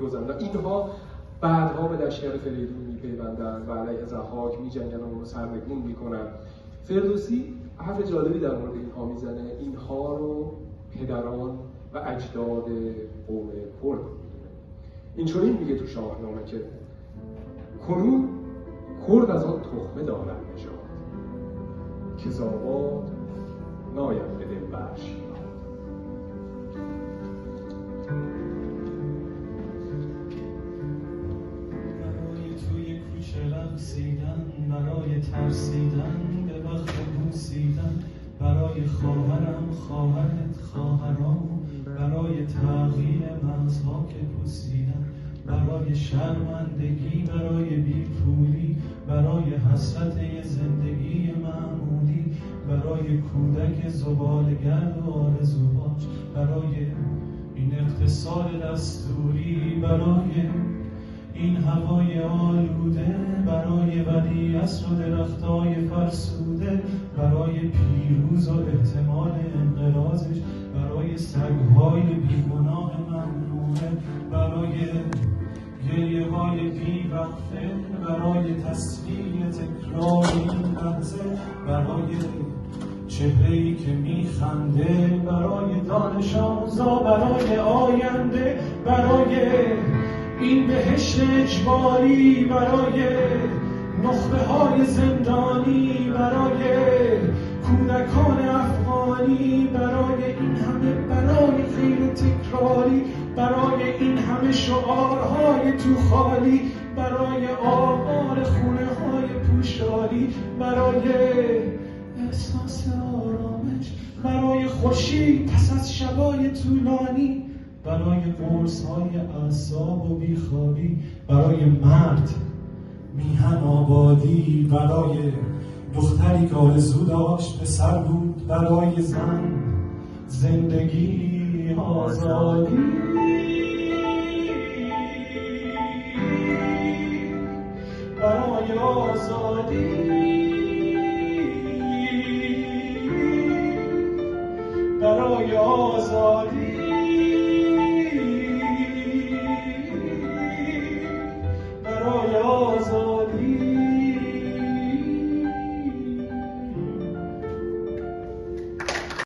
می‌گذرند. اینها بعدها به لشکر فریدون می‌پیوندند و علیه ضحاک می‌جنگند و اون رو سرنگون می‌کنند. فردوسی حرف جالبی در مورد اینها میزنه. اینها رو پدران و اجداد قوم کرد می‌دونه. اینطوری میگه تو شاهنامه که کنون کرد از آن تخمه دارد نژاد، که ز آباد ناید به دلبر شیراد. برای توی کوچه رقصیدن، برای ترسیدن به وقت بوسیدن، برای خواهرم خواهرت خواهرام، برای تغییر مغزها که پوسیدن، برای شرمندگی، برای بیپولی، برای حسرت زندگی معمولی، برای کودک زباله‌گرد و آرزوهاش، برای این اقتصاد دستوری، برای این هوای آلوده، برای ولیعصر و درختای فرسوده، برای پیروز و احتمال انقراضش، برای سگ‌های بیگناه ممنوعه، برای گریه های بی‌وقفه، برای تصویر تکرار این لحظه، برای چهره‌ای که میخنده، برای دانش آموزا، برای آینده، برای این بهشت اجباری، برای نخبه های زندانی، برای کودکان افغانی، برای این همه برای غیر تکراری، برای این همه شعارهای تو خالی، برای آوار خونه های پوشالی، برای احساس آرامش، برای خورشید پس از شبای طولانی، برای قرص‌های اعصاب و بیخوابی، برای مرد میهن آبادی، برای دختری که آرزو داشت پسر بود، برای زن زندگی آزادی، برای آزادی، برای آزادی.